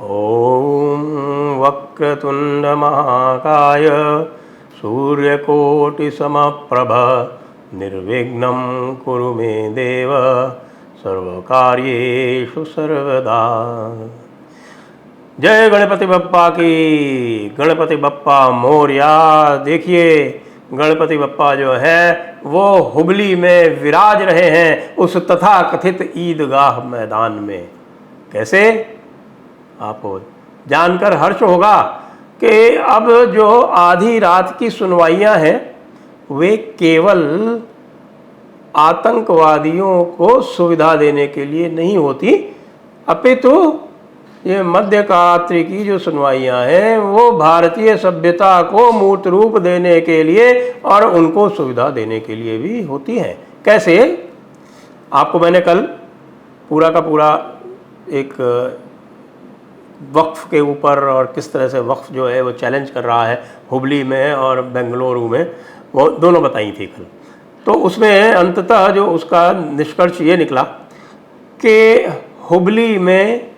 ॐ वक्रतुण्डमहाकाय सूर्यकोटिसमप्रभ निर्विघ्नं कुरु मे देव सर्वकार्येषु सर्वदा। जय गणपति बप्पा की। गणपति बप्पा मोरया। देखिए गणपति बप्पा जो है वो हुबली में विराज रहे हैं उस तथाकथित ईदगाह मैदान में। कैसे? आपको जानकर हर्ष होगा कि अब जो आधी रात की सुनवाइयां हैं वे केवल आतंकवादियों को सुविधा देने के लिए नहीं होती, अपितु ये मध्यरात्रि की जो सुनवाइयां हैं वो भारतीय सभ्यता को मूर्त रूप देने के लिए और उनको सुविधा देने के लिए भी होती हैं। कैसे? आपको मैंने कल पूरा का पूरा एक वक्फ के ऊपर और किस तरह से वक्फ जो है वो चैलेंज कर रहा है हुबली में और बेंगलुरु में, वो दोनों बताई थी कल। तो उसमें अंततः जो उसका निष्कर्ष ये निकला कि हुबली में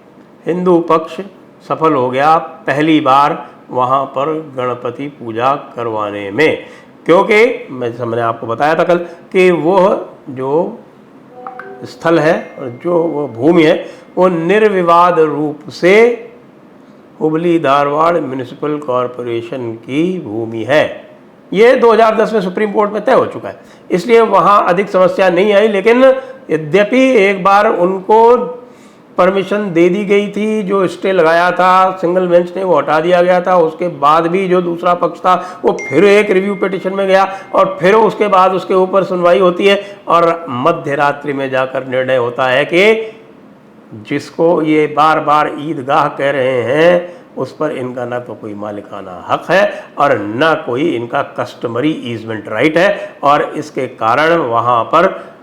हिंदू पक्ष सफल हो गया पहली बार वहाँ पर गणपति पूजा करवाने में, क्योंकि मैंने आपको बताया था कल कि वो जो स्थल है और जो वो भूमि है वो निर्विवाद रूप से हुबली धारवाड़ म्यूनिसिपल कॉरपोरेशन की भूमि है। ये 2010 में सुप्रीम कोर्ट में तय हो चुका है, इसलिए वहाँ अधिक समस्या नहीं आई। लेकिन यद्यपि एक बार उनको परमिशन दे दी गई थी, जो स्टे लगाया था सिंगल बेंच ने वो हटा दिया गया था। उसके बाद भी जो दूसरा पक्ष था वो फिर एक रिव्यू पिटिशन में गया और फिर उसके बाद उसके ऊपर सुनवाई होती है और मध्य रात्रि में जाकर निर्णय होता है कि जिसको ये बार बार ईदगाह कह रहे हैं उस पर इनका ना तो कोई मालिकाना हक है और ना कोई इनका कस्टमरी ईजमेंट राइट है, और इसके कारण वहाँ पर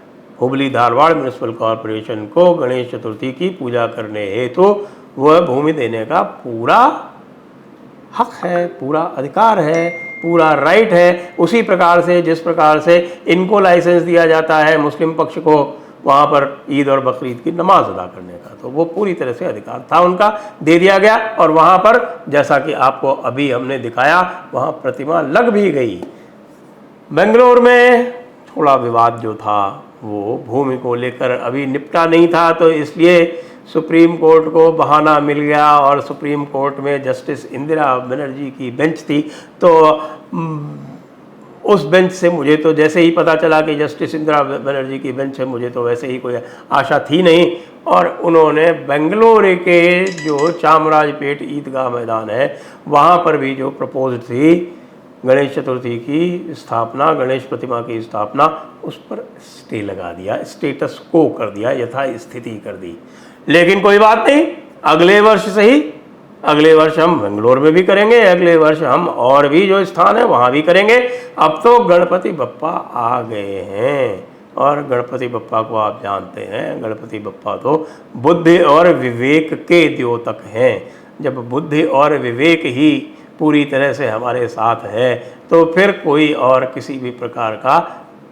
हुबली धारवाड़ म्यूनिसिपल कॉरपोरेशन को गणेश चतुर्थी की पूजा करने हेतु वह भूमि देने का पूरा हक है, पूरा अधिकार है, पूरा राइट है। उसी प्रकार से जिस प्रकार से इनको लाइसेंस दिया जाता है मुस्लिम पक्ष को वहाँ पर ईद और बकरीद की नमाज अदा करने का, तो वो पूरी तरह से अधिकार था उनका, दे दिया गया। और वहाँ पर जैसा कि आपको अभी हमने दिखाया वहाँ प्रतिमा लग भी गई। बेंगलुरु में थोड़ा विवाद जो था वो भूमि को लेकर अभी निपटा नहीं था, तो इसलिए सुप्रीम कोर्ट को बहाना मिल गया और सुप्रीम कोर्ट में जस्टिस इंदिरा बनर्जी की बेंच थी। तो उस बेंच से मुझे तो जैसे ही पता चला कि जस्टिस इंदिरा बनर्जी की बेंच है, मुझे तो वैसे ही कोई आशा थी नहीं, और उन्होंने बेंगलुरु के जो चामराजपेट ईदगाह मैदान है वहाँ पर भी जो प्रपोज थी गणेश चतुर्थी की स्थापना, गणेश प्रतिमा की स्थापना, उस पर स्टे लगा दिया, स्टेटस को कर दिया, यथा स्थिति कर दी। लेकिन कोई बात नहीं, अगले वर्ष से ही, अगले वर्ष हम बेंगलुरु में भी करेंगे, अगले वर्ष हम और भी जो स्थान है वहाँ भी करेंगे। अब तो गणपति बप्पा आ गए हैं और गणपति बप्पा को आप जानते हैं, गणपति बप्पा तो बुद्धि और विवेक के द्योतक हैं। जब बुद्धि और विवेक ही पूरी तरह से हमारे साथ है तो फिर कोई और किसी भी प्रकार का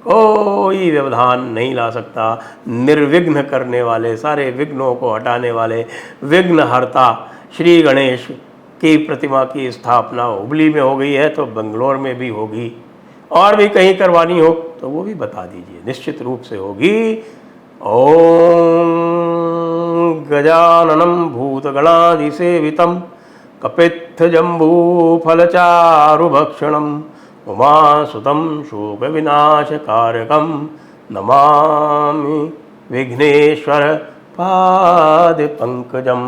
कोई व्यवधान नहीं ला सकता। निर्विघ्न करने वाले, सारे विघ्नों को हटाने वाले विघ्नहर्ता श्री गणेश की प्रतिमा की स्थापना हुबली में हो गई है, तो बेंगलुरु में भी होगी, और भी कहीं करवानी हो तो वो भी बता दीजिए, निश्चित रूप से होगी। ओम गजाननं भूतगणाधिसेवितं कपित्थजम्बूफलचारुभक्षणम् उमासुतं शोकविनाशकारकं नमामि विघ्नेश्वर पादपङ्कजम्।